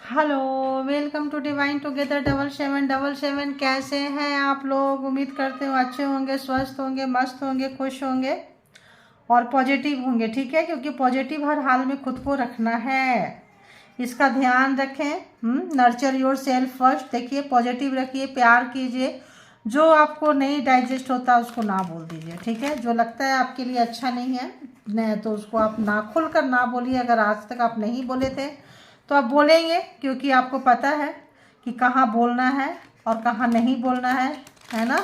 Hello, welcome to divine together 7777। कैसे हैं आप लोग? उम्मीद करते हो अच्छे होंगे, स्वस्थ होंगे, मस्त होंगे, खुश होंगे और पॉजिटिव होंगे। ठीक है, क्योंकि पॉजिटिव हर हाल में खुद को रखना है, इसका ध्यान रखें। Nurture your self first. देखिए, पॉजिटिव रखिए, प्यार कीजिए। जो आपको नहीं डाइजेस्ट होता उसको ना बोल दीजिए। ठीक है, जो लगता है आपके लिए अच्छा नहीं है नहीं तो उसको आप ना खुल कर ना बोलिए। अगर आज तक आप नहीं बोले थे तो आप बोलेंगे, क्योंकि आपको पता है कि कहाँ बोलना है और कहाँ नहीं बोलना है ना।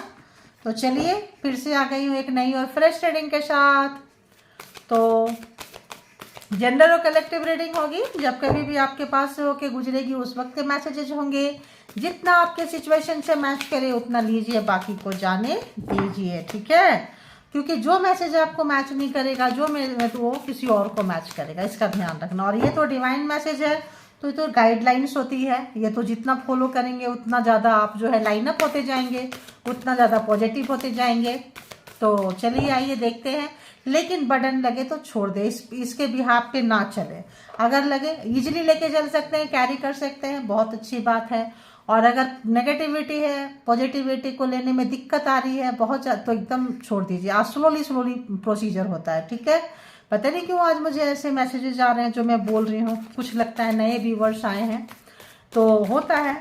तो चलिए, फिर से आ गई हूँ एक नई और फ्रेश रीडिंग के साथ। तो जेंडर और कलेक्टिव रीडिंग होगी। जब कभी भी आपके पास से होके गुजरेगी उस वक्त के मैसेजेस होंगे। जितना आपके सिचुएशन से मैच करे उतना लीजिए, बाकी को जाने दीजिए। ठीक है, क्योंकि जो मैसेज आपको मैच नहीं करेगा तो वो किसी और को मैच करेगा, इसका ध्यान रखना। और ये तो डिवाइन मैसेज है, तो ये तो गाइडलाइंस होती है। ये तो जितना फॉलो करेंगे उतना ज़्यादा आप जो है लाइन अप होते जाएंगे, उतना ज़्यादा पॉजिटिव होते जाएंगे। तो चलिए आइए देखते हैं। लेकिन बर्डन लगे तो छोड़ दे, इसके बिहाफ पे ना चले। अगर लगे इजीली लेके चल सकते हैं, कैरी कर सकते हैं, बहुत अच्छी बात है। और अगर नेगेटिविटी है, पॉजिटिविटी को लेने में दिक्कत आ रही है बहुत तो एकदम छोड़ दीजिए। आज स्लोली स्लोली प्रोसीजर होता है। ठीक है, पता नहीं क्यों आज मुझे ऐसे मैसेजेस आ रहे हैं जो मैं बोल रही हूँ। कुछ लगता है नए व्यूवर्स आए हैं तो होता है।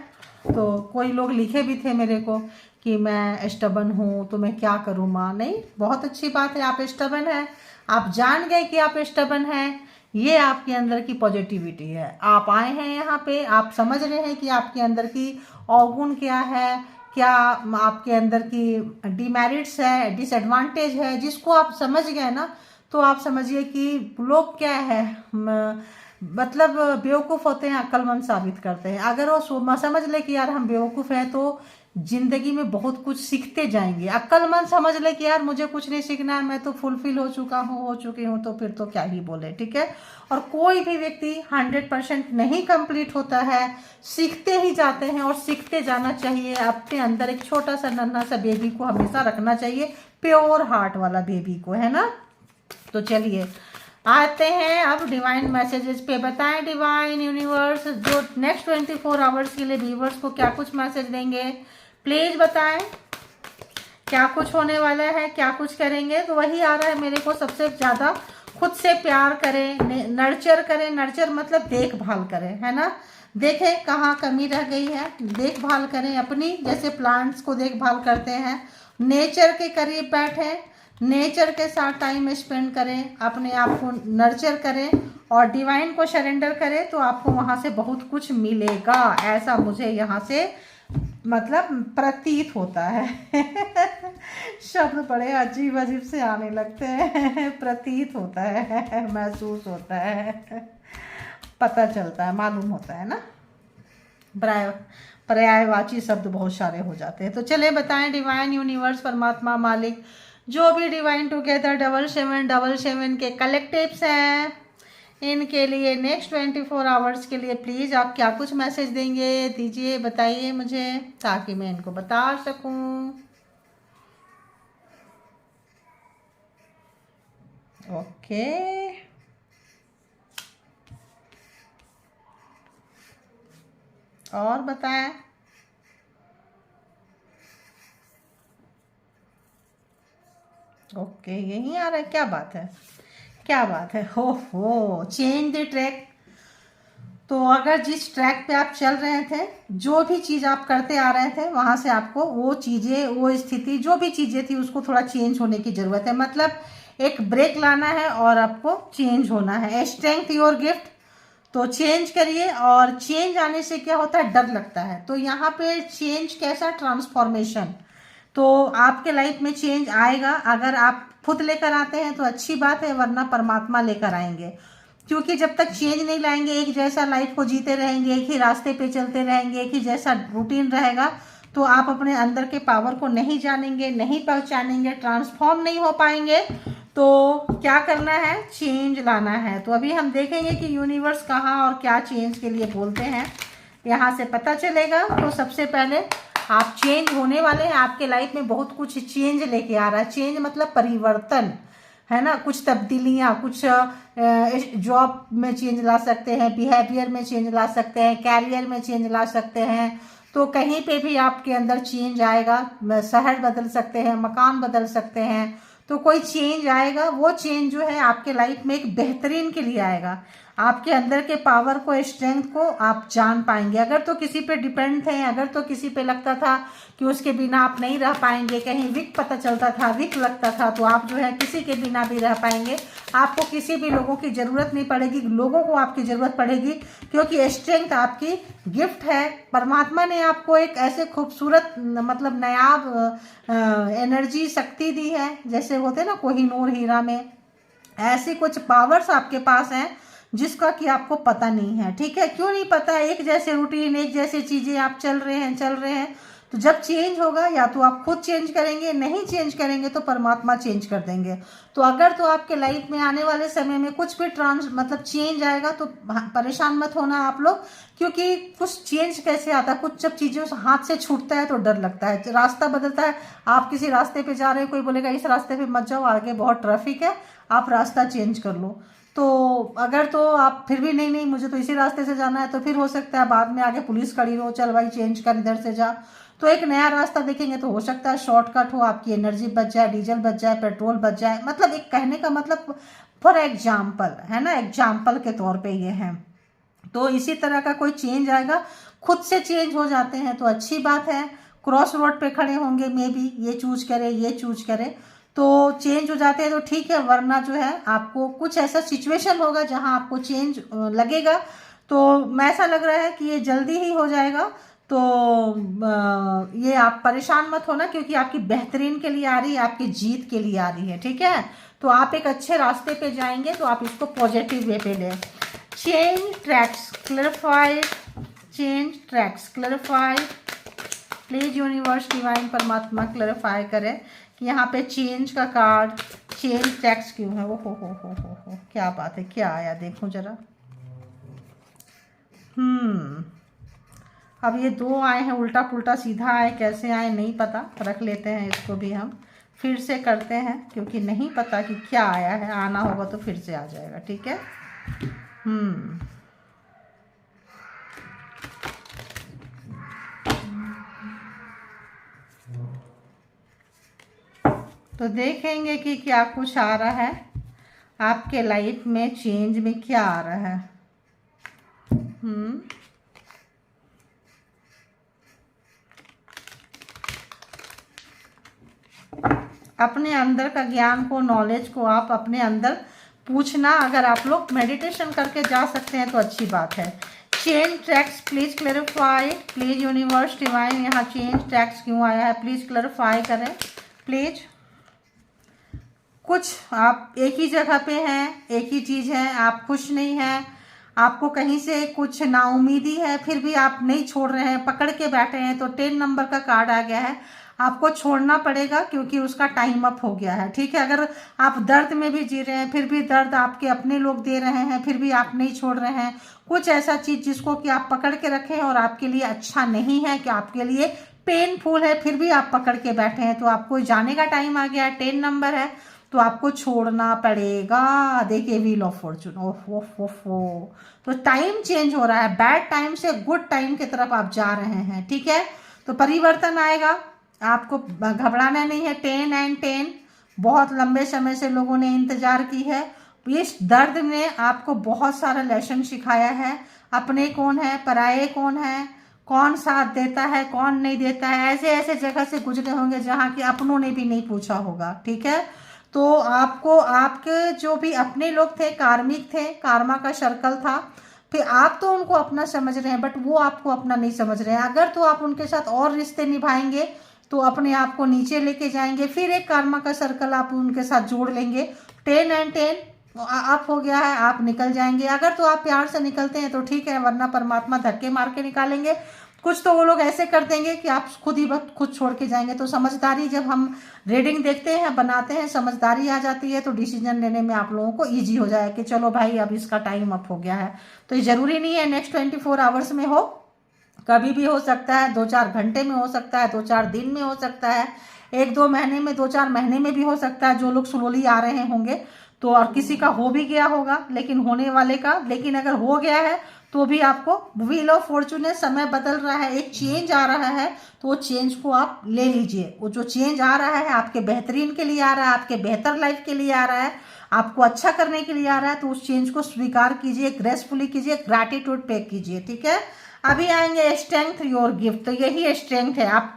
तो कोई लोग लिखे भी थे मेरे को कि मैं स्टबन हूँ तो मैं क्या करूँ माँ। नहीं, बहुत अच्छी बात है, आप स्टबन हैं। आप जान गए कि आप स्टबन हैं, ये आपके अंदर की पॉजिटिविटी है। आप आए हैं यहाँ पे, आप समझ रहे हैं कि आपके अंदर की अवगुण क्या है, क्या आपके अंदर की डिमेरिट्स है, डिसएडवांटेज है। जिसको आप समझ गए ना, तो आप समझिए कि लोग क्या है, मतलब बेवकूफ़ होते हैं, अक्लमंद साबित करते हैं। अगर वो समझ ले कि यार हम बेवकूफ़ हैं तो जिंदगी में बहुत कुछ सीखते जाएंगे। अक्लमंद समझ ले कि यार मुझे कुछ नहीं सीखना है, मैं तो फुलफिल हो चुका हूँ, हो चुकी हूँ, तो फिर तो क्या ही बोले। ठीक है, और कोई भी व्यक्ति 100% नहीं कंप्लीट होता है, सीखते ही जाते हैं और सीखते जाना चाहिए। अपने अंदर एक छोटा सा नन्हा सा बेबी को हमेशा रखना चाहिए, प्योर हार्ट वाला बेबी को, है ना। तो चलिए आते हैं अब डिवाइन मैसेजेस पे। बताएं डिवाइन यूनिवर्स जो नेक्स्ट 24 आवर्स के लिए व्यूवर्स को क्या कुछ मैसेज देंगे, प्लीज बताएं। क्या कुछ होने वाला है, क्या कुछ करेंगे। तो वही आ रहा है मेरे को सबसे ज़्यादा, खुद से प्यार करें, नर्चर करें। नर्चर मतलब देखभाल करें, है ना। देखें कहाँ कमी रह गई है, देखभाल करें अपनी, जैसे प्लांट्स को देखभाल करते हैं। नेचर के करीब बैठें, नेचर के साथ टाइम स्पेंड करें, अपने आप को नर्चर करें और डिवाइन को सरेंडर करें, तो आपको वहाँ से बहुत कुछ मिलेगा। ऐसा मुझे यहाँ से मतलब प्रतीत होता है। शब्द बड़े अजीब अजीब से आने लगते हैं। प्रतीत होता है, महसूस होता है, पता चलता है, मालूम होता है ना। पर्यायवाची शब्द बहुत सारे हो जाते हैं। तो चले बताएं डिवाइन यूनिवर्स, परमात्मा, मालिक, जो भी डिवाइन टुगेदर 7777 के कलेक्टिव्स हैं, इनके लिए नेक्स्ट 24 आवर्स के लिए प्लीज़ आप क्या कुछ मैसेज देंगे, दीजिए, बताइए मुझे, ताकि मैं इनको बता सकूं। ओके, और बताएं। ओके, यही आ रहा है, क्या बात है, क्या बात है। हो चेंज द ट्रैक। तो अगर जिस ट्रैक पे आप चल रहे थे, जो भी चीज़ आप करते आ रहे थे, वहाँ से आपको वो चीज़ें, वो स्थिति, जो भी चीज़ें थी उसको थोड़ा चेंज होने की ज़रूरत है। मतलब एक ब्रेक लाना है और आपको चेंज होना है। स्ट्रेंथ योर गिफ्ट, तो चेंज करिए। और चेंज आने से क्या होता है, डर लगता है। तो यहाँ पे चेंज कैसा, ट्रांसफॉर्मेशन। तो आपके लाइफ में चेंज आएगा। अगर आप खुद लेकर आते हैं तो अच्छी बात है, वरना परमात्मा लेकर आएंगे। क्योंकि जब तक चेंज नहीं लाएंगे, एक जैसा लाइफ को जीते रहेंगे, एक ही रास्ते पे चलते रहेंगे, एक ही जैसा रूटीन रहेगा, तो आप अपने अंदर के पावर को नहीं जानेंगे, नहीं पहचानेंगे, ट्रांसफॉर्म नहीं हो पाएंगे। तो क्या करना है, चेंज लाना है। तो अभी हम देखेंगे कि यूनिवर्स कहाँ और क्या चेंज के लिए बोलते हैं, यहाँ से पता चलेगा। तो सबसे पहले आप चेंज होने वाले हैं, आपके लाइफ में बहुत कुछ चेंज लेके आ रहा है। चेंज मतलब परिवर्तन, है ना, कुछ तब्दीलियाँ, कुछ जॉब में चेंज ला सकते हैं, बिहेवियर में चेंज ला सकते हैं, कैरियर में चेंज ला सकते हैं। तो कहीं पे भी आपके अंदर चेंज आएगा, शहर बदल सकते हैं, मकान बदल सकते हैं, तो कोई चेंज आएगा। वो चेंज जो है आपके लाइफ में एक बेहतरीन के लिए आएगा। आपके अंदर के पावर को, स्ट्रेंथ को आप जान पाएंगे। अगर तो किसी पे डिपेंड थे, अगर तो किसी पे लगता था कि उसके बिना आप नहीं रह पाएंगे, कहीं वीक पता चलता था, वीक लगता था, तो आप जो है किसी के बिना भी रह पाएंगे। आपको किसी भी लोगों की ज़रूरत नहीं पड़ेगी, लोगों को आपकी ज़रूरत पड़ेगी, क्योंकि स्ट्रेंथ आपकी गिफ्ट है। परमात्मा ने आपको एक ऐसे खूबसूरत मतलब नायाब एनर्जी, शक्ति दी है, जैसे होते ना कोहिनूर हीरा में, ऐसी कुछ पावर्स आपके पास हैं जिसका कि आपको पता नहीं है। ठीक है, क्यों नहीं पता? एक जैसे रूटीन, एक जैसे चीज़ें आप चल रहे हैं, तो जब चेंज होगा या तो आप खुद चेंज करेंगे, नहीं चेंज करेंगे तो परमात्मा चेंज कर देंगे। तो अगर तो आपके लाइफ में आने वाले समय में कुछ भी मतलब चेंज आएगा तो परेशान मत होना आप लोग, क्योंकि कुछ चेंज कैसे आता है, कुछ जब चीज़ें हाथ से छूटता है तो डर लगता है, रास्ता बदलता है। आप किसी रास्ते पे जा रहे हैं, कोई बोलेगा इस रास्ते पे मत जाओ, आगे बहुत ट्रैफिक है, आप रास्ता चेंज कर लो। तो अगर तो आप फिर भी नहीं मुझे तो इसी रास्ते से जाना है, तो फिर हो सकता है बाद में आगे पुलिस खड़ी हो, चल भाई चेंज कर, इधर से जा। तो एक नया रास्ता देखेंगे तो हो सकता है शॉर्टकट हो, आपकी एनर्जी बच जाए, डीजल बच जाए, पेट्रोल बच जाए। मतलब एक कहने का मतलब फॉर एग्जाम्पल है ना, एग्जाम्पल के तौर पे ये है। तो इसी तरह का कोई चेंज आएगा, खुद से चेंज हो जाते हैं तो अच्छी बात है। क्रॉस रोड पे खड़े होंगे, मे बी ये चूज करे, ये चूज करे, तो चेंज हो जाते हैं तो ठीक है, वरना जो है आपको कुछ ऐसा सिचुएशन होगा जहां आपको चेंज लगेगा। तो मैं ऐसा लग रहा है कि ये जल्दी ही हो जाएगा। तो ये आप परेशान मत होना, क्योंकि आपकी बेहतरीन के लिए आ रही है, आपकी जीत के लिए आ रही है। ठीक है, तो आप एक अच्छे रास्ते पे जाएंगे, तो आप इसको पॉजिटिव वे पे लें। Change tracks clarify, change tracks clarify, please universe divine परमात्मा क्लैरिफाई करें कि यहाँ पे चेंज का कार्ड, चेंज ट्रैक्स क्यों है। वो हो क्या बात है, क्या आया देखो जरा। अब ये दो आए हैं, उल्टा पुल्टा सीधा आए, कैसे आए नहीं पता, रख लेते हैं इसको भी हम, फिर से करते हैं, क्योंकि नहीं पता कि क्या आया है। आना होगा तो फिर से आ जाएगा। ठीक है, तो देखेंगे कि क्या कुछ आ रहा है आपके लाइफ में, चेंज में क्या आ रहा है। अपने अंदर का ज्ञान को, नॉलेज को आप अपने अंदर पूछना, अगर आप लोग मेडिटेशन करके जा सकते हैं तो अच्छी बात है। Change tracks please clarify, please universe divine, यहाँ चेंज ट्रैक्स क्यों आया है प्लीज क्लैरिफाई करें प्लीज। कुछ आप एक ही जगह पे हैं, एक ही चीज़ है, आप खुश नहीं हैं, आपको कहीं से कुछ नाउमीदी है, फिर भी आप नहीं छोड़ रहे हैं, पकड़ के बैठे हैं। तो 10 नंबर का कार्ड आ गया है, आपको छोड़ना पड़ेगा क्योंकि उसका टाइम अप हो गया है। ठीक है, अगर आप दर्द में भी जी रहे हैं, फिर भी दर्द आपके अपने लोग दे रहे हैं, फिर भी आप नहीं छोड़ रहे हैं, कुछ ऐसा चीज़ जिसको कि आप पकड़ के रखे हैं और आपके लिए अच्छा नहीं है, कि आपके लिए पेनफुल है, फिर भी आप पकड़ के बैठे हैं, तो आपको जाने का टाइम आ गया है। 10 नंबर है तो आपको छोड़ना पड़ेगा। देखिए व्हील ऑफ फॉर्चून, ओह तो टाइम चेंज हो रहा है, बैड टाइम से गुड टाइम की तरफ आप जा रहे हैं। ठीक है, तो परिवर्तन आएगा, आपको घबराना नहीं है। 10 एंड 10 बहुत लंबे समय से लोगों ने इंतजार की है। इस दर्द ने आपको बहुत सारा लेसन सिखाया है, अपने कौन है, पराये कौन है, कौन साथ देता है, कौन नहीं देता है। ऐसे ऐसे जगह से गुजरे होंगे जहाँ की अपनों ने भी नहीं पूछा होगा। ठीक है, तो आपको आपके जो भी अपने लोग थे, कार्मिक थे, कार्मा का सर्कल था, फिर आप तो उनको अपना समझ रहे हैं, बट वो आपको अपना नहीं समझ रहे हैं। अगर तो आप उनके साथ और रिश्ते निभाएंगे तो अपने आप को नीचे लेके जाएंगे, फिर एक कार्मा का सर्कल आप उनके साथ जोड़ लेंगे। 10 एंड 10 आप हो गया है, आप निकल जाएंगे। अगर तो आप प्यार से निकलते हैं तो ठीक है, वरना परमात्मा धक्के मार के निकालेंगे। कुछ तो वो लोग ऐसे कर देंगे कि आप खुद ही वक्त खुद छोड़ के जाएंगे। तो समझदारी, जब हम रीडिंग देखते हैं, बनाते हैं, समझदारी आ जाती है तो डिसीजन लेने में आप लोगों को ईजी हो जाए कि चलो भाई अब इसका टाइम अप हो गया है। तो ये ज़रूरी नहीं है नेक्स्ट 24 आवर्स में हो, कभी भी हो सकता है, 2-4 घंटे में हो सकता है, 2-4 दिन में हो सकता है, एक दो महीने में, 2-4 महीने में भी हो सकता है, जो लोग स्लोली आ रहे होंगे तो, और किसी का हो भी गया होगा, लेकिन होने वाले का, लेकिन अगर हो गया है तो भी आपको व्हील ऑफ फॉर्चून है, समय बदल रहा है, एक चेंज आ रहा है, तो वो चेंज को आप ले लीजिए। वो जो चेंज आ रहा है आपके बेहतरीन के लिए आ रहा है, आपके बेहतर लाइफ के लिए आ रहा है, आपको अच्छा करने के लिए आ रहा है, तो उस चेंज को स्वीकार कीजिए, ग्रेसफुली कीजिए, ग्रैटिट्यूड पे कीजिए, ठीक है। अभी आएंगे स्ट्रेंथ योर गिफ्ट, तो यही स्ट्रेंथ है। आप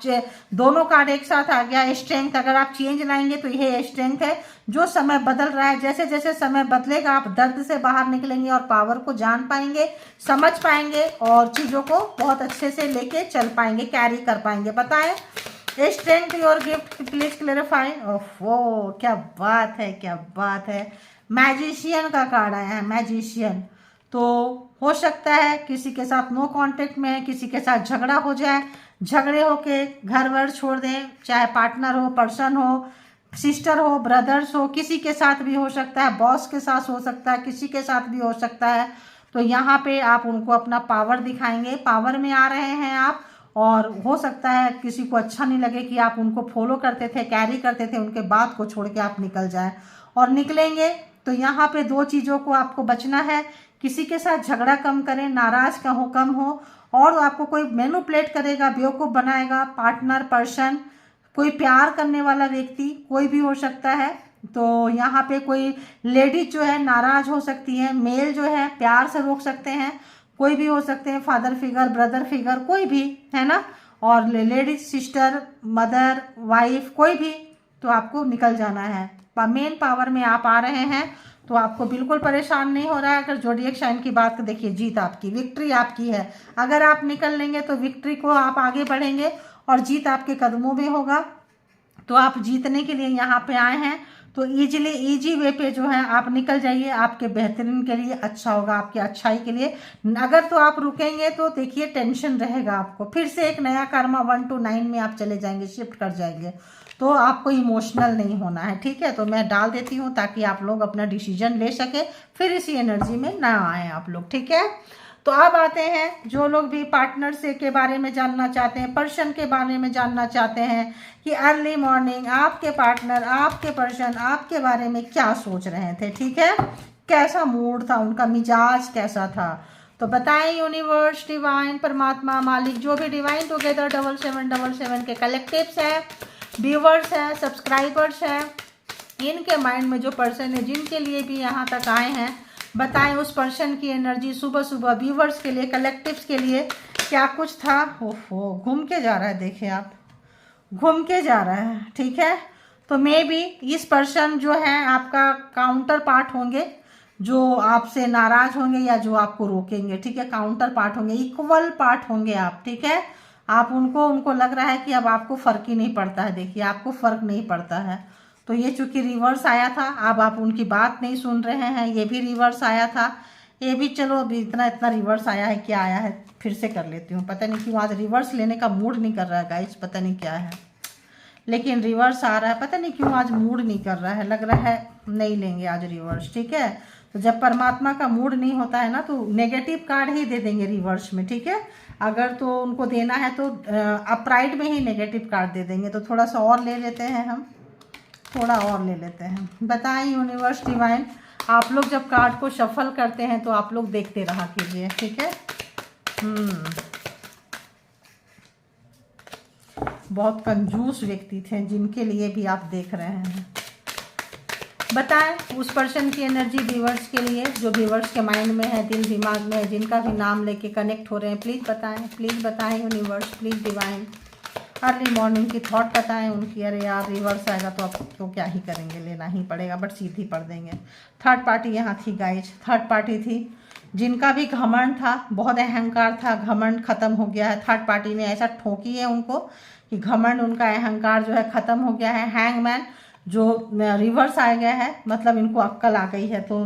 दोनों कार्ड एक साथ आ गया, स्ट्रेंथ। अगर आप चेंज लाएंगे तो यह स्ट्रेंथ है। जो समय बदल रहा है, जैसे जैसे समय बदलेगा आप दर्द से बाहर निकलेंगे और पावर को जान पाएंगे, समझ पाएंगे और चीजों को बहुत अच्छे से लेके चल पाएंगे, कैरी कर पाएंगे। बताएं strength your gift, please clarify. ओहो, क्या बात है, क्या बात है। मैजिशियन का कार्ड आया है, मैजिशियन। तो हो सकता है किसी के साथ नो कांटेक्ट में है, किसी के साथ झगड़ा हो जाए, झगड़े होके घर वर छोड़ दें, चाहे पार्टनर हो, पर्सन हो, सिस्टर हो, ब्रदर्स हो, किसी के साथ भी हो सकता है, बॉस के साथ हो सकता है, किसी के साथ भी हो सकता है। तो यहाँ पे आप उनको अपना पावर दिखाएंगे, पावर में आ रहे हैं आप। और हो सकता है किसी को अच्छा नहीं लगे कि आप उनको फॉलो करते थे, कैरी करते थे, उनके बात को छोड़ के आप निकल जाए और निकलेंगे। तो यहाँ पे दो चीज़ों को आपको बचना है, किसी के साथ झगड़ा कम करें, नाराज का हो कम हो, और आपको कोई मैनिपुलेट करेगा, बेवकूफ़ बनाएगा, पार्टनर, पर्सन, कोई प्यार करने वाला व्यक्ति, कोई भी हो सकता है। तो यहाँ पे कोई लेडीज जो है नाराज हो सकती है, मेल जो है प्यार से रोक सकते हैं, कोई भी हो सकते हैं, फादर फिगर, ब्रदर फिगर, कोई भी, है ना। और लेडीज, सिस्टर, मदर, वाइफ, कोई भी। तो आपको निकल जाना है, मेन पावर में आप आ रहे हैं, तो आपको बिल्कुल परेशान नहीं हो रहा है। अगर जोडिएक साइन की बात देखिए, जीत आपकी, विक्ट्री आपकी है। अगर आप निकल लेंगे तो विक्ट्री को आप आगे बढ़ेंगे और जीत आपके कदमों में होगा। तो आप जीतने के लिए यहाँ पे आए हैं, तो इजी वे पे जो है आप निकल जाइए, आपके बेहतरीन के लिए अच्छा होगा, आपकी अच्छाई के लिए। अगर तो आप रुकेंगे तो देखिए टेंशन रहेगा आपको, फिर से एक नया कर्मा 1 to 9 में आप चले जाएंगे, शिफ्ट कर जाएंगे। तो आपको इमोशनल नहीं होना है, ठीक है। तो मैं डाल देती हूँ ताकि आप लोग अपना डिसीजन ले सके, फिर इसी एनर्जी में ना आए आप लोग, ठीक है। तो अब आते हैं जो लोग भी पार्टनर से के बारे में जानना चाहते हैं, पर्सन के बारे में जानना चाहते हैं कि अर्ली मॉर्निंग आपके पार्टनर, आपके पर्सन आपके बारे में क्या सोच रहे थे, ठीक है। कैसा मूड था उनका, मिजाज कैसा था। तो बताएं यूनिवर्स, डिवाइन, परमात्मा, मालिक, जो भी डिवाइन टुगेदर 7777 के कलेक्टिव्स हैं, व्यूवर्स हैं, सब्सक्राइबर्स हैं, इनके माइंड में जो पर्सन है जिनके लिए भी यहाँ तक आए हैं, बताएं उस पर्सन की एनर्जी सुबह सुबह व्यूवर्स के लिए, कलेक्टिव्स के लिए क्या कुछ था। ओहो, घूम के जा रहा है, देखिए आप, घूम के जा रहा है, ठीक है। तो मे बी इस पर्सन जो है आपका काउंटर पार्ट होंगे, जो आपसे नाराज होंगे या जो आपको रोकेंगे, ठीक है। काउंटर पार्ट होंगे, इक्वल पार्ट होंगे आप, ठीक है। आप उनको लग रहा है कि अब आपको फर्क ही नहीं पड़ता है, देखिए आपको फर्क नहीं पड़ता है। तो ये चूंकि रिवर्स आया था, अब आप उनकी बात नहीं सुन रहे हैं, ये भी रिवर्स आया था, ये भी, चलो अभी इतना रिवर्स आया है, क्या आया है फिर से कर लेती हूँ। पता नहीं क्यों आज रिवर्स लेने का मूड नहीं कर रहा है गाइस, पता नहीं क्या है, लेकिन रिवर्स आ रहा है, पता नहीं क्यों आज मूड नहीं कर रहा है, लग रहा है नहीं लेंगे आज रिवर्स, ठीक है। तो जब परमात्मा का मूड नहीं होता है ना, तो नेगेटिव कार्ड ही दे देंगे रिवर्स में, ठीक है। अगर तो उनको देना है तो अपराइट में ही नेगेटिव कार्ड दे देंगे। तो थोड़ा सा और ले लेते हैं हम, थोड़ा और ले लेते हैं। बताएं यूनिवर्स, डिवाइन, आप लोग जब कार्ड को शफल करते हैं तो आप लोग देखते रहा कीजिए, ठीक है। बहुत कंजूस व्यक्ति थे जिनके लिए भी आप देख रहे हैं। बताएं उस पर्सन की एनर्जी व्यूवर्स के लिए, जो व्यूवर्स के माइंड में है, दिल दिमाग में है, जिनका भी नाम लेके कनेक्ट हो रहे हैं, प्लीज़ बताएं, प्लीज़ बताएं universe, please divine. Early morning की थॉट बताएं उनकी। अरे यार रिवर्स आएगा तो आप तो क्या ही करेंगे, लेना ही पड़ेगा, बट सीधी पढ़ देंगे। थर्ड पार्टी यहाँ थी गाइज, थर्ड पार्टी थी जिनका भी घमंड था, बहुत अहंकार था, घमंड खत्म हो गया है। थर्ड पार्टी ने ऐसा ठोकी है उनको कि घमंड, उनका अहंकार जो है खत्म हो गया है। हैंगमैन जो रिवर्स आ गया है, मतलब इनको अक्कल आ गई है। तो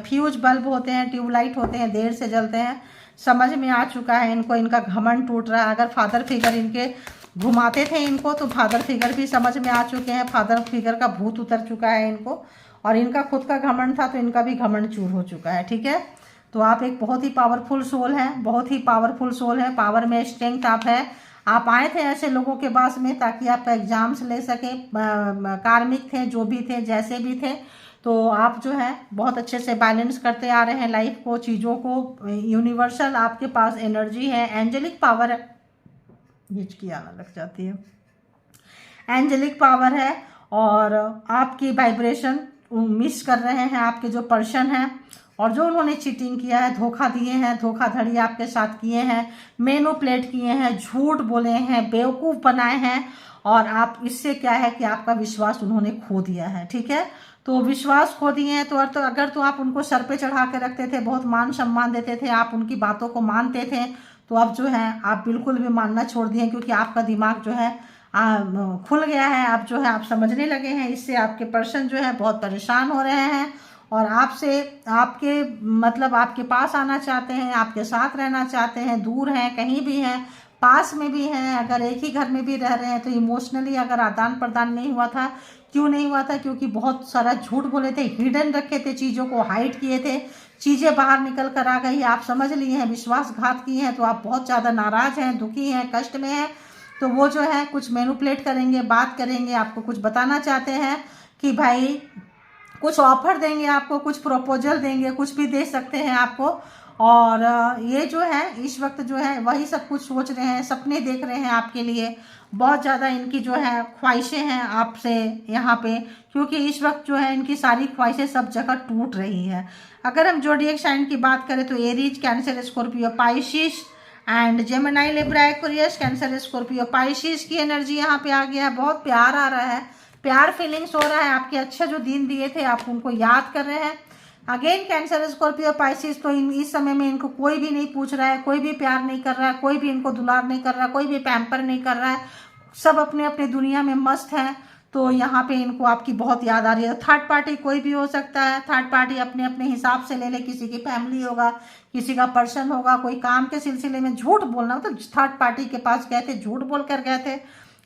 फ्यूज बल्ब होते हैं, ट्यूबलाइट होते हैं, देर से जलते हैं, समझ में आ चुका है इनको, इनका घमंड टूट रहा है। अगर फादर फिगर इनके घुमाते थे इनको, तो फादर फिगर भी समझ में आ चुके हैं, फादर फिगर का भूत उतर चुका है इनको, और इनका खुद का घमंड था तो इनका भी घमंड चूर हो चुका है, ठीक है। तो आप एक बहुत ही पावरफुल सोल हैं, बहुत ही पावरफुल सोल है, पावर में स्ट्रेंथ आप है, आप आए थे ऐसे लोगों के पास में ताकि आप एग्जाम्स ले सके, कार्मिक थे, जो भी थे, जैसे भी थे। तो आप जो है बहुत अच्छे से बैलेंस करते आ रहे हैं लाइफ को, चीज़ों को। यूनिवर्सल आपके पास एनर्जी है, एंजेलिक पावर है, हिचकी आना लग जाती है, एंजेलिक पावर है। और आपकी वाइब्रेशन मिस कर रहे हैं आपके जो पर्सन हैं, और जो उन्होंने चीटिंग किया है, धोखा दिए हैं, धोखाधड़ी आपके साथ किए हैं, मैनिपुलेट किए हैं, झूठ बोले हैं, बेवकूफ़ बनाए हैं, और आप इससे क्या है कि आपका विश्वास उन्होंने खो दिया है। ठीक है, तो विश्वास खो दिए हैं तो अगर तो आप उनको सर पे चढ़ा के रखते थे, बहुत मान सम्मान देते थे, आप उनकी बातों को मानते थे, तो अब जो है आप बिल्कुल भी मानना छोड़ दिए, क्योंकि आपका दिमाग जो है खुल गया है। आप जो है आप समझने लगे हैं। इससे आपके पर्सन जो है बहुत परेशान हो रहे हैं, और आपसे आपके मतलब आपके पास आना चाहते हैं, आपके साथ रहना चाहते हैं, दूर हैं, कहीं भी हैं, पास में भी हैं, अगर एक ही घर में भी रह रहे हैं। तो इमोशनली अगर आदान प्रदान नहीं हुआ था, क्यों नहीं हुआ था? क्योंकि बहुत सारा झूठ बोले थे, हिडन रखे थे, चीज़ों को हाइड किए थे, चीज़ें बाहर निकल कर आ गई, आप समझ लिए हैं, विश्वासघात किए हैं, तो आप बहुत ज़्यादा नाराज़ हैं, दुखी हैं, कष्ट में हैं। तो वो जो है कुछ मैनिपुलेट करेंगे, बात करेंगे, आपको कुछ बताना चाहते हैं कि भाई कुछ ऑफर देंगे आपको, कुछ प्रपोजल देंगे, कुछ भी दे सकते हैं आपको। और ये जो है इस वक्त जो है वही सब कुछ सोच रहे हैं, सपने देख रहे हैं आपके लिए, बहुत ज़्यादा इनकी जो है ख्वाहिशें हैं आपसे यहाँ पे, क्योंकि इस वक्त जो है इनकी सारी ख्वाहिशें सब जगह टूट रही है। अगर हम ज़ोडिएक साइन की बात करें तो Aries, cancer, Scorpio, Pisces and Gemini, Libra, Aquarius, cancer, Scorpio, Pisces की एनर्जी यहाँ पे आ गया है। बहुत प्यार आ रहा है, प्यार फीलिंग्स हो रहा है, आपके अच्छे जो दिन दिए थे आप उनको याद कर रहे हैं। अगेन कैंसर, स्कॉर्पियो, पाइसिस, तो इस समय में इनको कोई भी नहीं पूछ रहा है, कोई भी प्यार नहीं कर रहा है, कोई भी इनको दुलार नहीं कर रहा है, कोई भी पैम्पर नहीं कर रहा है, सब अपने अपने दुनिया में मस्त हैं। तो यहाँ पे इनको आपकी बहुत याद आ रही है। थर्ड पार्टी कोई भी हो सकता है, थर्ड पार्टी अपने अपने हिसाब से ले ले, किसी की फैमिली होगा, किसी का पर्सन होगा, कोई काम के सिलसिले में झूठ बोलना, मतलब थर्ड पार्टी के पास गए थे, झूठ बोल कर गए थे।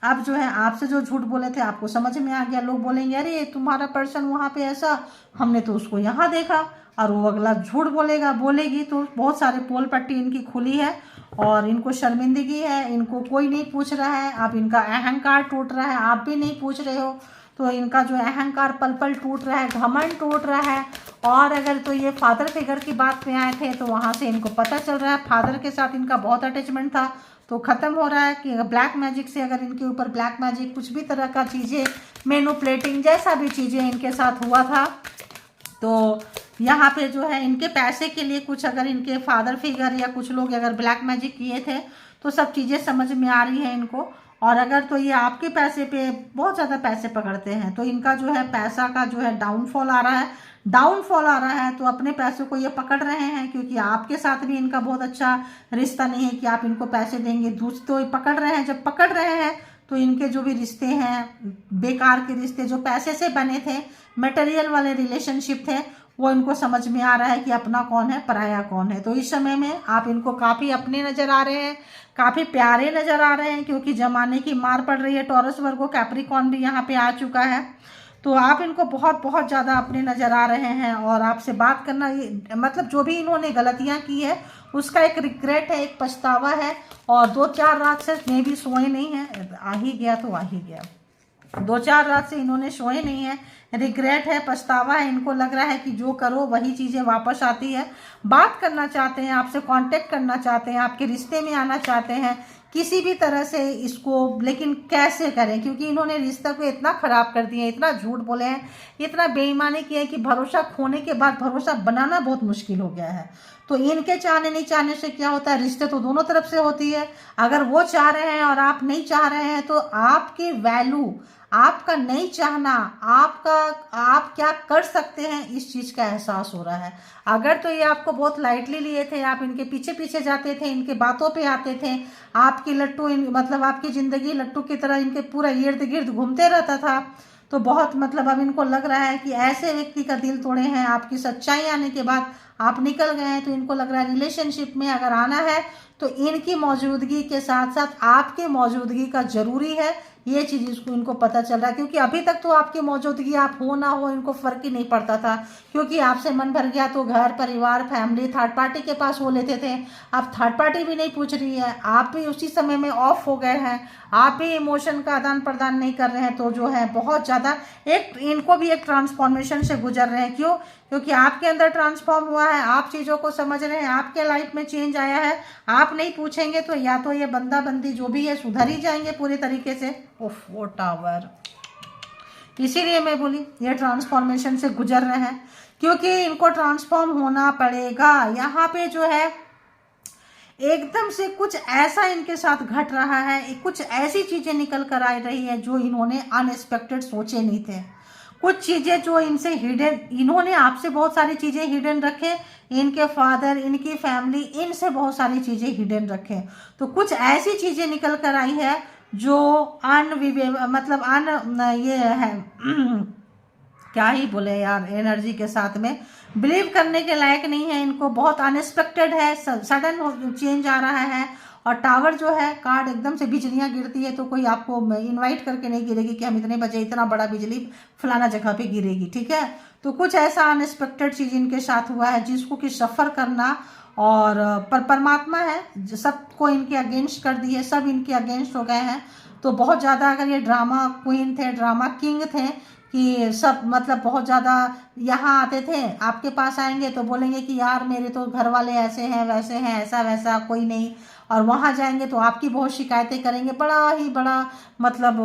अब जो है आपसे जो झूठ बोले थे आपको समझ में आ गया, लोग बोलेंगे अरे तुम्हारा पर्सन वहाँ पे ऐसा, हमने तो उसको यहाँ देखा, और वो अगला झूठ बोलेगा, बोलेगी, तो बहुत सारे पोल पट्टी इनकी खुली है, और इनको शर्मिंदगी है, इनको कोई नहीं पूछ रहा है। अब इनका अहंकार टूट रहा है, आप भी नहीं पूछ रहे हो, तो इनका जो अहंकार पल पल टूट रहा है, घमंड टूट रहा है। और अगर तो ये फादर फिगर की बात पे आए थे तो वहाँ से इनको पता चल रहा है फादर के साथ इनका बहुत अटैचमेंट था, तो ख़त्म हो रहा है कि ब्लैक मैजिक से, अगर इनके ऊपर ब्लैक मैजिक कुछ भी तरह का चीज़ें, मैनिपुलेटिंग जैसा भी चीज़ें इनके साथ हुआ था, तो यहाँ पे जो है इनके पैसे के लिए कुछ, अगर इनके फादर फिगर या कुछ लोग अगर ब्लैक मैजिक किए थे तो सब चीज़ें समझ में आ रही है इनको। और अगर तो ये आपके पैसे पे बहुत ज़्यादा पैसे पकड़ते हैं, तो इनका जो है पैसा का जो है डाउनफॉल आ रहा है, डाउनफॉल आ रहा है, तो अपने पैसों को ये पकड़ रहे हैं, क्योंकि आपके साथ भी इनका बहुत अच्छा रिश्ता नहीं है कि आप इनको पैसे देंगे। दूसरे तो ये पकड़ रहे हैं, जब पकड़ रहे हैं तो इनके जो भी रिश्ते हैं, बेकार के रिश्ते जो पैसे से बने थे, मटेरियल वाले रिलेशनशिप थे, वो इनको समझ में आ रहा है कि अपना कौन है, पराया कौन है। तो इस समय में आप इनको काफ़ी अपने नज़र आ रहे हैं, काफ़ी प्यारे नज़र आ रहे हैं, क्योंकि जमाने की मार पड़ रही है। टॉरस, वर्गो, कैप्रिकॉर्न भी यहाँ पे आ चुका है, तो आप इनको बहुत बहुत ज़्यादा अपने नज़र आ रहे हैं। और आपसे बात करना, ये मतलब जो भी इन्होंने गलतियाँ की है उसका एक रिग्रेट है, एक पछतावा है। और 2-4 रात से मैं भी सोए नहीं है, आ ही गया तो आ ही गया, 2-4 रात से इन्होंने सोए नहीं है, रिग्रेट है, पछतावा है, इनको लग रहा है कि जो करो वही चीज़ें वापस आती है। बात करना चाहते हैं आपसे, कांटेक्ट करना चाहते हैं, आपके रिश्ते में आना चाहते हैं किसी भी तरह से इसको, लेकिन कैसे करें, क्योंकि इन्होंने रिश्ता को इतना ख़राब कर दिया है, इतना झूठ बोले हैं, इतना बेईमानी किया है कि भरोसा खोने के बाद भरोसा बनाना बहुत मुश्किल हो गया है। तो इनके चाहने नहीं चाहने से क्या होता है, रिश्ते तो दोनों तरफ से होती है। अगर वो चाह रहे हैं और आप नहीं चाह रहे हैं, तो आपकी वैल्यू, आपका नहीं चाहना, आप क्या कर सकते हैं, इस चीज़ का एहसास हो रहा है। अगर तो ये आपको बहुत लाइटली लिए थे, आप इनके पीछे पीछे जाते थे, इनके बातों पे आते थे, आपकी लट्टू मतलब आपकी ज़िंदगी लट्टू की तरह इनके पूरा इर्द गिर्द घूमते रहता था, तो बहुत मतलब अब इनको लग रहा है कि ऐसे व्यक्ति का दिल तोड़े हैं, आपकी सच्चाई आने के बाद आप निकल गए हैं। तो इनको लग रहा है रिलेशनशिप में अगर आना है तो इनकी मौजूदगी के साथ साथ आपकी मौजूदगी का ज़रूरी है, ये चीज़ इसको इनको पता चल रहा है, क्योंकि अभी तक तो आपकी मौजूदगी आप हो ना हो इनको फ़र्क ही नहीं पड़ता था, क्योंकि आपसे मन भर गया तो घर परिवार फैमिली थर्ड पार्टी के पास वो लेते थे। अब थर्ड पार्टी भी नहीं पूछ रही है, आप भी उसी समय में ऑफ हो गए हैं, आप भी इमोशन का आदान प्रदान नहीं कर रहे हैं, तो जो है बहुत ज़्यादा एक इनको भी एक ट्रांसफॉर्मेशन से गुजर रहे हैं। क्यों? क्योंकि आपके अंदर ट्रांसफॉर्म हुआ है, आप चीज़ों को समझ रहे हैं, आपके लाइफ में चेंज आया है। आप नहीं पूछेंगे तो या तो ये बंदा बंदी जो भी है सुधर ही जाएंगे पूरी तरीके से। उफ, वो टावर, इसीलिए मैं बोली ये ट्रांसफॉर्मेशन से गुजर रहे हैं, क्योंकि इनको ट्रांसफॉर्म होना पड़ेगा। यहाँ पे जो है एकदम से कुछ ऐसा इनके साथ घट रहा है, कुछ ऐसी चीज़ें निकल कर आ रही है जो इन्होंने अनएक्सपेक्टेड सोचे नहीं थे। कुछ चीज़ें जो इनसे हिडन, इन्होंने आपसे बहुत सारी चीज़ें हिडन रखे, इनके फादर इनकी फैमिली इनसे बहुत सारी चीज़ें हिडन रखे। तो कुछ ऐसी चीज़ें निकल कर आई है जो मतलब ये है क्या ही बोले यार, एनर्जी के साथ में बिलीव करने के लायक नहीं है। इनको बहुत अनएक्सपेक्टेड है, सडन चेंज आ रहा है। और टावर जो है कार्ड, एकदम से बिजलियां गिरती है तो कोई आपको इनवाइट करके नहीं गिरेगी कि हम इतने बजे इतना बड़ा बिजली फलाना जगह पे गिरेगी, ठीक है। तो कुछ ऐसा अनएक्सपेक्टेड चीज इनके साथ हुआ है जिसको कि सफ़र करना, और पर परमात्मा है सबको इनके अगेंस्ट कर दिए, सब इनके अगेंस्ट हो गए हैं। तो बहुत ज़्यादा, अगर ये ड्रामा क्वीन थे, ड्रामा किंग थे, कि सब मतलब बहुत ज़्यादा यहाँ आते थे, आपके पास आएंगे तो बोलेंगे कि यार मेरे तो घर वाले ऐसे हैं वैसे हैं, ऐसा वैसा कोई नहीं, और वहाँ जाएंगे तो आपकी बहुत शिकायतें करेंगे, बड़ा ही बड़ा मतलब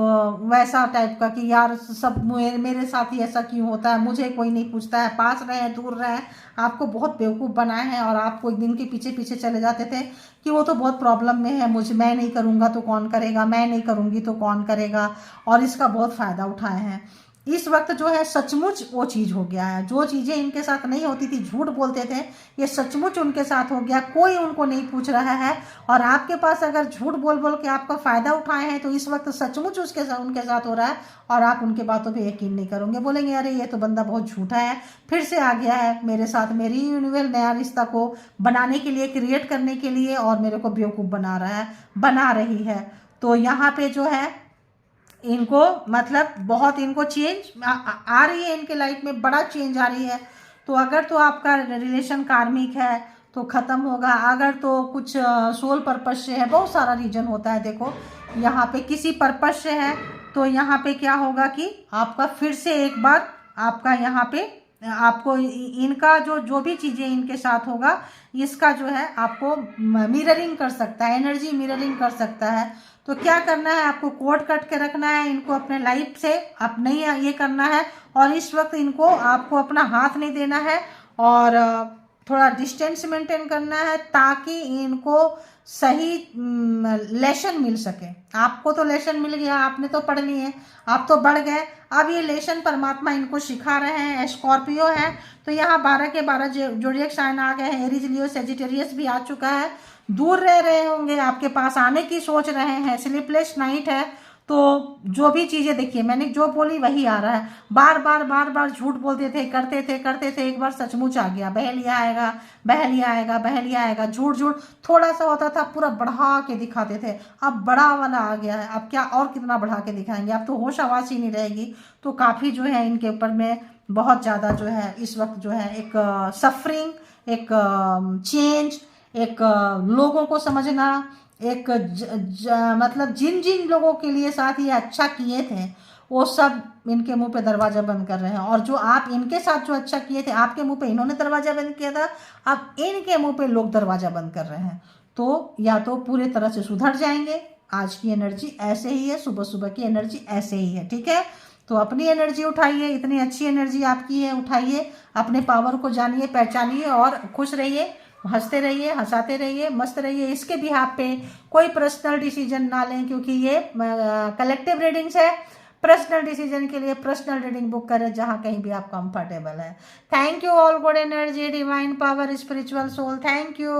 वैसा टाइप का कि यार सब मेरे साथ ही ऐसा क्यों होता है, मुझे कोई नहीं पूछता है, पास रहे दूर रहे, आपको बहुत बेवकूफ़ बनाए हैं। और आपको एक दिन के पीछे पीछे चले जाते थे कि वो तो बहुत प्रॉब्लम में है, मैं नहीं करूँगा तो कौन करेगा, मैं नहीं करूँगी तो कौन करेगा, और इसका बहुत फ़ायदा उठाए हैं। इस वक्त जो है सचमुच वो चीज़ हो गया है, जो चीज़ें इनके साथ नहीं होती थी, झूठ बोलते थे, ये सचमुच उनके साथ हो गया, कोई उनको नहीं पूछ रहा है। और आपके पास अगर झूठ बोल बोल के आपका फ़ायदा उठाए हैं तो इस वक्त सचमुच उनके साथ हो रहा है, और आप उनके बातों पे यकीन नहीं करोगे, बोलेंगे अरे ये तो बंदा बहुत झूठा है, फिर से आ गया है मेरे साथ, मेरी यूनिवर्सल नया रिश्ता को बनाने के लिए, क्रिएट करने के लिए, और मेरे को बेवकूफ़ बना रहा है, बना रही है। तो यहाँ पे जो है इनको मतलब बहुत इनको चेंज आ रही है, इनके लाइफ में बड़ा चेंज आ रही है। तो अगर तो आपका रिलेशन कार्मिक है तो ख़त्म होगा, अगर तो कुछ सोल पर्पस से है, बहुत सारा रीजन होता है। देखो यहाँ पे किसी पर्पस से है तो यहाँ पे क्या होगा कि आपका फिर से एक बार आपका यहाँ पे आपको इनका जो भी चीज़ें इनके साथ होगा, इसका जो है आपको मिररिंग कर सकता है, एनर्जी मिररिंग कर सकता है। तो क्या करना है, आपको कोड कट के रखना है इनको अपने लाइफ से, आप नहीं ये करना है। और इस वक्त इनको आपको अपना हाथ नहीं देना है, और थोड़ा डिस्टेंस मेंटेन करना है, ताकि इनको सही लेसन मिल सके। आपको तो लेसन मिल गया, आपने तो पढ़ लिए, आप तो बढ़ गए। अब ये लेसन परमात्मा इनको सिखा रहे हैं। स्कॉर्पियो है तो यहाँ 12 के 12 जोडिएक साइन आ गए हैं, एरीज लियो सेजिटेरियस भी आ चुका है, दूर रह रहे होंगे, आपके पास आने की सोच रहे हैं, स्लीपलेस नाइट है। तो जो भी चीज़ें देखिए मैंने जो बोली वही आ रहा है, बार बार झूठ बोलते थे, करते थे, एक बार सचमुच आ गया, बहलिया आएगा, बहलिया आएगा, बहलिया आएगा, झूठ थोड़ा सा होता था, पूरा बढ़ा के दिखाते थे, अब बड़ा वाला आ गया है, अब क्या और कितना बढ़ा के दिखाएंगे, अब तो होश आवाज़ ही नहीं रहेगी। तो काफ़ी जो है इनके ऊपर में बहुत ज़्यादा जो है इस वक्त जो है एक सफरिंग, एक चेंज, एक लोगों को समझना, एक मतलब जिन जिन लोगों के लिए साथ ये अच्छा किए थे वो सब इनके मुंह पे दरवाज़ा बंद कर रहे हैं। और जो आप इनके साथ जो अच्छा किए थे, आपके मुंह पे इन्होंने दरवाज़ा बंद किया था, अब इनके मुंह पे लोग दरवाज़ा बंद कर रहे हैं। तो या तो पूरे तरह से सुधर जाएंगे, आज की एनर्जी ऐसे ही है, सुबह सुबह की एनर्जी ऐसे ही है, ठीक है। तो अपनी एनर्जी उठाइए, इतनी अच्छी एनर्जी आपकी है, उठाइए, अपने पावर को जानिए, पहचानिए, और खुश रहिए, हंसते रहिए, हंसाते रहिए, मस्त रहिए। इसके बिहाफ पे कोई पर्सनल डिसीजन ना लें, क्योंकि ये कलेक्टिव रीडिंग्स है। पर्सनल डिसीजन के लिए पर्सनल रीडिंग बुक करें जहाँ कहीं भी आप कंफर्टेबल है। Thank you all, good energy, divine power, spiritual soul, thank you.